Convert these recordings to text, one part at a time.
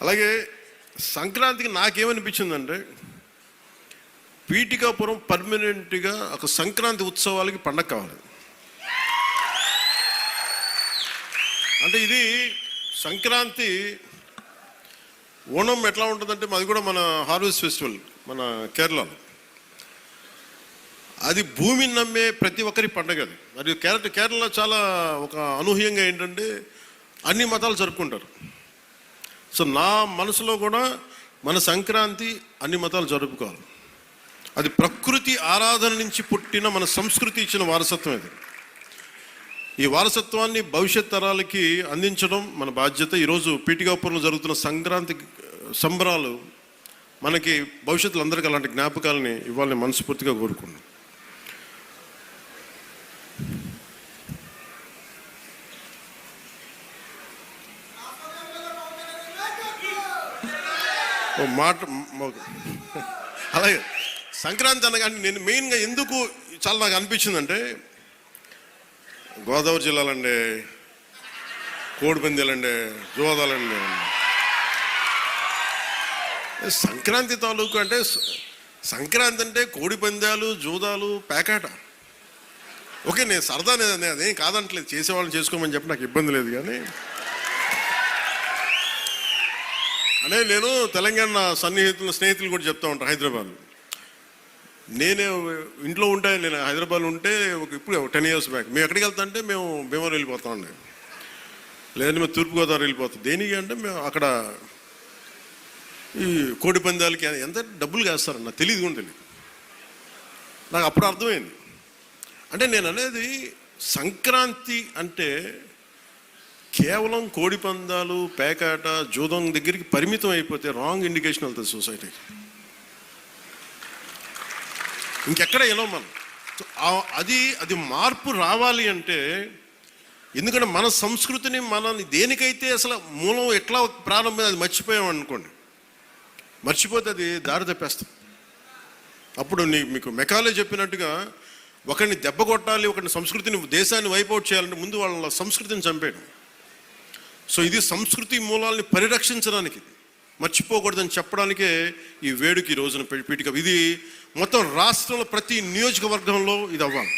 అలాగే సంక్రాంతికి నాకేమనిపించిందంటే పీఠికాపురం పర్మనెంట్గా ఒక సంక్రాంతి ఉత్సవాలకి పండగ కావాలి. అంటే ఇది సంక్రాంతి ఓణం ఎట్లా ఉంటుందంటే మాది కూడా మన హార్వెస్ట్ ఫెస్టివల్ మన కేరళలో. అది భూమిని నమ్మే ప్రతి ఒక్కరి పండగ అది. మరియు కేరళ చాలా ఒక అనూహ్యంగా ఏంటంటే అన్ని మతాలు జరుపుకుంటారు. సో నా మనసులో కూడా మన సంక్రాంతి అన్ని మతాలు జరుపుకోవాలి. అది ప్రకృతి ఆరాధన నుంచి పుట్టిన మన సంస్కృతి ఇచ్చిన వారసత్వం ఇది. ఈ వారసత్వాన్ని భవిష్యత్ తరాలకి అందించడం మన బాధ్యత. ఈరోజు పీఠికాపురంలో జరుగుతున్న సంక్రాంతి సంబరాలు మనకి భవిష్యత్తులో అందరికీ అలాంటి జ్ఞాపకాలని ఇవ్వాలని మనస్ఫూర్తిగా కోరుకున్నాను. మాట అలాగే సంక్రాంతి అనగానే నేను మెయిన్గా ఎందుకు చాలా నాకు అనిపించిందంటే గోదావరి జిల్లాలండి, కోడిపందాలండి, జోదాలండి, సంక్రాంతి తాలూకు అంటే సంక్రాంతి అంటే కోడిపందాలు, జూదాలు, పేకాట. ఓకే, నేను సరదా అదేం కాదంటలేదు, చేసేవాళ్ళని చేసుకోమని చెప్పి నాకు ఇబ్బంది లేదు. కానీ అంటే నేను తెలంగాణ స్నేహితులు కూడా చెప్తా ఉంటాను. హైదరాబాద్ నేనే ఇంట్లో ఉంటే, నేను హైదరాబాద్లో ఉంటే ఇప్పుడు 10 years బ్యాక్ మేము ఎక్కడికి వెళ్తా అంటే మేము భీమవరం వెళ్ళిపోతామండి, లేదంటే మేము తూర్పుగోదావరి వెళ్ళిపోతాం. దేనికి అంటే మేము అక్కడ ఈ కోడి పందాలకి ఎంత డబ్బులు వేస్తారని నాకు తెలియదు కూడా తెలియదు. నాకు అప్పుడు అర్థమైంది. అంటే నేను అనేది సంక్రాంతి అంటే కేవలం కోడి పందాలు, పేకాట, జూదం దగ్గరికి పరిమితం అయిపోతే రాంగ్ ఇండికేషన్ వెళ్తుంది సొసైటీకి. ఇంకెక్కడ వెళ్ళాం మనం. అది మార్పు రావాలి అంటే, ఎందుకంటే మన సంస్కృతిని మనల్ని దేనికైతే అసలు మూలం ఎట్లా ప్రారంభం అది మర్చిపోయాం అనుకోండి, మర్చిపోతే అది దారి తప్పేస్తాం. అప్పుడు మీకు మెకాలే చెప్పినట్టుగా ఒకరిని దెబ్బ కొట్టాలి, ఒకరిని సంస్కృతిని, దేశాన్ని వైపౌట్ చేయాలంటే ముందు వాళ్ళ సంస్కృతిని చంపేయడం. సో ఇది సంస్కృతి మూలాల్ని పరిరక్షించడానికి, మర్చిపోకూడదని చెప్పడానికే ఈ వేడుక ఈ రోజున పీఠిక. ఇది మొత్తం రాష్ట్రంలో ప్రతి నియోజకవర్గంలో ఇది అవ్వాలి.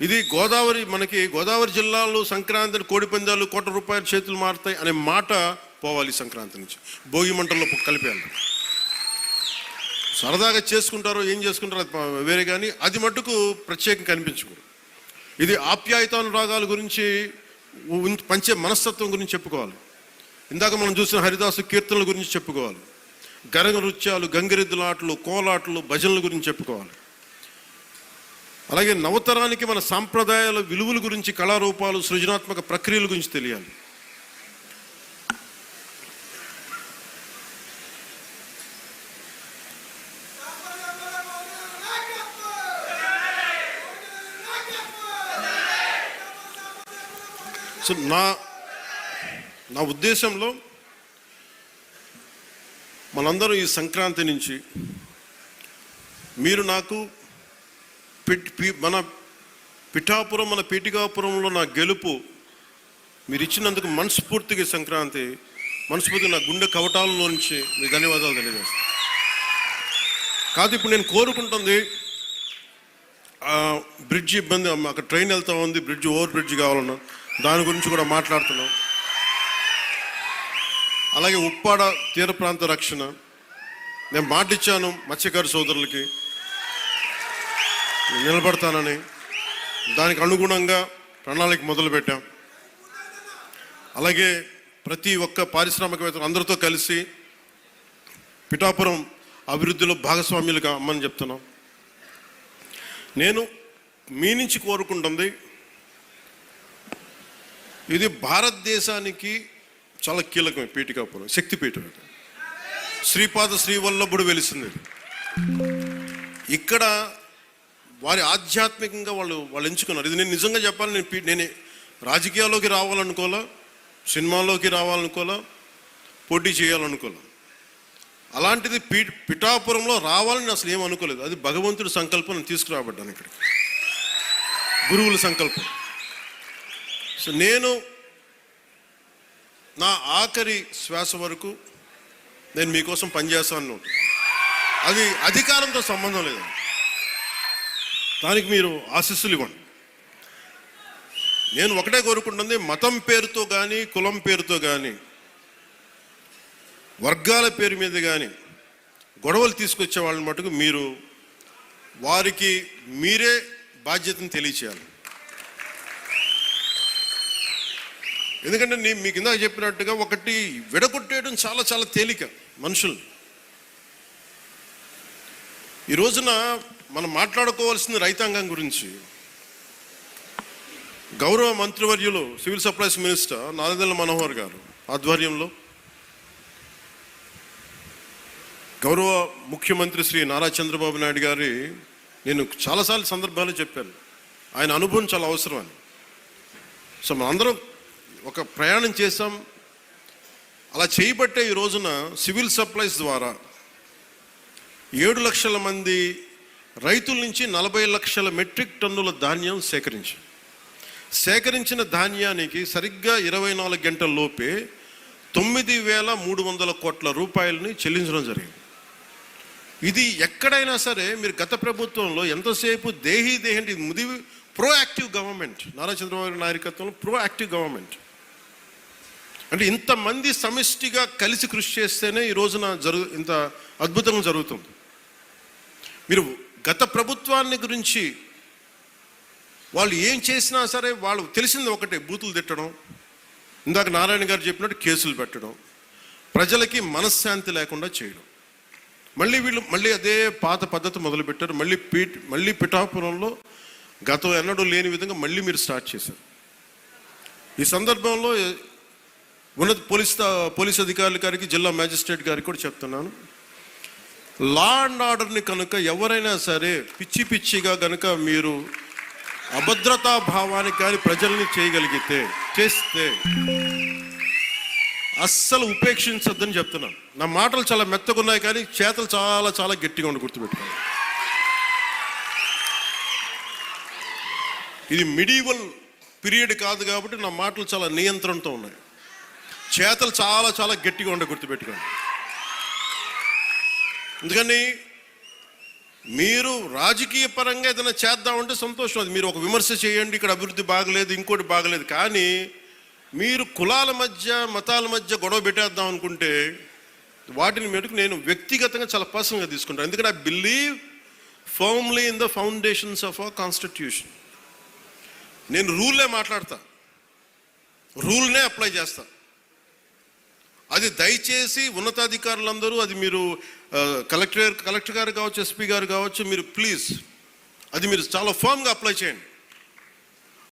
ఇది గోదావరి జిల్లాలో సంక్రాంతి కోడిపందాలు ₹1 చేతులు మారుతాయి అనే మాట పోవాలి. సంక్రాంతి నుంచి భోగి మంటల్లో కలిపేయాలి. సరదాగా చేసుకుంటారో ఏం చేసుకుంటారో అది వేరే, కానీ అది మట్టుకు ప్రత్యేకంగా కనిపించకూడదు. ఇది ఆప్యాయతానురాగాల గురించి, పంచే మనస్తత్వం గురించి చెప్పుకోవాలి. ఇందాక మనం చూసిన హరిదాసు కీర్తనల గురించి చెప్పుకోవాలి. గరగ నృత్యాలు, గంగిరెద్దులాటలు, కోలాటలు, భజనల గురించి చెప్పుకోవాలి. అలాగే నవతరానికి మన సాంప్రదాయాల విలువల గురించి, కళారూపాలు, సృజనాత్మక ప్రక్రియల గురించి తెలియాలి. సో నా ఉద్దేశంలో మనందరం ఈ సంక్రాంతి నుంచి మీరు నాకు మన పిఠాపురం, మన పీఠికాపురంలో నా గెలుపు మీరు ఇచ్చినందుకు మనస్ఫూర్తిగా సంక్రాంతి మనస్ఫూర్తిగా నా గుండె కవటాలలో నుంచి మీకు ధన్యవాదాలు తెలియజేస్తాను. కాదు, ఇప్పుడు నేను కోరుకుంటుంది బ్రిడ్జ్ ఇబ్బంది, అక్కడ ట్రైన్ వెళ్తా ఉంది, ఓవర్ బ్రిడ్జ్ కావాలన్నా దాని గురించి కూడా మాట్లాడుతున్నాం. అలాగే ఉప్పాడ తీర ప్రాంత రక్షణ నేను మాటిచ్చాను, మత్స్యకారు సోదరులకి నిలబడతానని. దానికి అనుగుణంగా ప్రణాళిక మొదలుపెట్టాం. అలాగే ప్రతి ఒక్క పారిశ్రామికవేత్తలు అందరితో కలిసి పిఠాపురం అభివృద్ధిలో భాగస్వామ్యులుగా అమ్మని చెప్తున్నాం. నేను మీ నుంచి కోరుకుంటుంది, ఇది భారతదేశానికి చాలా కీలకమే. పీఠికాపురం శక్తిపీఠం, శ్రీపాద శ్రీవల్లభుడు వెలిసింది. ఇక్కడ వారి ఆధ్యాత్మికంగా వాళ్ళు ఎంచుకున్నారు. ఇది నేను నిజంగా చెప్పాలి, నేను రాజకీయాల్లోకి రావాలనుకోలే, సినిమాల్లోకి రావాలనుకోలే, పోటీ చేయాలనుకోలే. అలాంటిది పిఠాపురంలో రావాలని అసలు ఏమనుకోలేదు. అది భగవంతుడి సంకల్పం, నేను తీసుకురాబడ్డాను ఇక్కడికి, గురువుల సంకల్పం. సో నేను నా ఆఖరి శ్వాస వరకు నేను మీకోసం పనిచేస్తాను. అది అధికారంతో సంబంధం లేదు. దానికి మీరు ఆశీస్సులు ఇవ్వండి. నేను ఒకటే కోరుకుంటుంది, మతం పేరుతో కానీ, కులం పేరుతో కానీ, వర్గాల పేరు మీద కానీ గొడవలు తీసుకొచ్చే వాళ్ళని మటుకు మీరు వారికి మీరే బాధ్యతను తెలియచేయాలి. ఎందుకంటే నేను మీకు ఇందాక చెప్పినట్టుగా ఒకటి విడగొట్టేయడం చాలా చాలా తేలిక మనుషుల్ని. ఈ రోజున మనం మాట్లాడుకోవాల్సింది రైతాంగం గురించి. గౌరవ మంత్రివర్యులు civil supplies minister Nadendla Manohar గారు ఆధ్వర్యంలో, గౌరవ ముఖ్యమంత్రి శ్రీ నారా చంద్రబాబు నాయుడు గారి, నేను చాలాసార్లు సందర్భాలు చెప్పాను, ఆయన అనుభవం చాలా అవసరం అని. సో మనందరం ఒక ప్రయాణం చేసాం. అలా చేయబట్టే ఈ రోజున సివిల్ సప్లైస్ ద్వారా 7 లక్షల మంది రైతుల నుంచి 40 లక్షల మెట్రిక్ టన్నుల ధాన్యం సేకరించిన ధాన్యానికి సరిగ్గా 24 గంటల లోపే 9,300 కోట్ల రూపాయలని చెల్లించడం జరిగింది. ఇది ఎక్కడైనా సరే మీరు గత ప్రభుత్వంలో ఎంతసేపు దేహి అంటే ఇది ప్రోయాక్టివ్ గవర్నమెంట్, నారా చంద్రబాబు నాయకత్వంలో ప్రోయాక్టివ్ గవర్నమెంట్. అంటే ఇంతమంది సమిష్టిగా కలిసి కృషి చేస్తేనే ఈ రోజున ఇంత అద్భుతంగా జరుగుతుంది. మీరు గత ప్రభుత్వాన్ని గురించి వాళ్ళు ఏం చేసినా సరే వాళ్ళు తెలిసింది ఒకటే, బూతులు తిట్టడం, ఇందాక నారాయణ గారు చెప్పినట్టు కేసులు పెట్టడం, ప్రజలకి మనశ్శాంతి లేకుండా చేయడం. మళ్ళీ అదే పాత పద్ధతి మొదలుపెట్టారు. మళ్ళీ పిఠాపురంలో గతం ఎన్నడూ లేని విధంగా మళ్ళీ మీరు స్టార్ట్ చేశారు. ఈ సందర్భంలో ఉన్నత పోలీస్ అధికారుల గారికి, జిల్లా మ్యాజిస్ట్రేట్ గారికి కూడా చెప్తున్నాను, లా అండ్ ఆర్డర్ని కనుక ఎవరైనా సరే పిచ్చిగా కనుక మీరు అభద్రతా భావానికి కానీ ప్రజల్ని చేస్తే అస్సలు ఉపేక్షించద్దని చెప్తున్నాను. నా మాటలు చాలా మెత్తగా ఉన్నాయి కానీ చేతలు చాలా చాలా గట్టిగా ఉండి గుర్తుపెట్టుకోండి. ఇది మిడివల్ పీరియడ్ కాదు కాబట్టి నా మాటలు చాలా నియంత్రణతో ఉన్నాయి. చేతలు చాలా చాలా గట్టిగా ఉండి గుర్తుపెట్టుకోండి. అందుకని మీరు రాజకీయ పరంగా ఏదైనా చేద్దామంటే సంతోషం, అది మీరు ఒక విమర్శ చేయండి, ఇక్కడ అభివృద్ధి బాగలేదు, ఇంకోటి బాగలేదు. కానీ మీరు కులాల మధ్య, మతాల మధ్య గొడవ పెట్టేద్దాం అనుకుంటే వాటిని మెరుగు నేను వ్యక్తిగతంగా చాలా పర్సనల్గా తీసుకుంటాను. ఎందుకంటే I believe firmly in the foundations of our constitution. నేను రూల్నే మాట్లాడతా, రూల్నే అప్లై చేస్తా. అది దయచేసి ఉన్నతాధికారులందరూ, అది మీరు కలెక్టర్ గారు కావచ్చు, ఎస్పీ గారు కావచ్చు, మీరు ప్లీజ్ అది మీరు చాలా ఫర్మ్గా అప్లై చేయండి.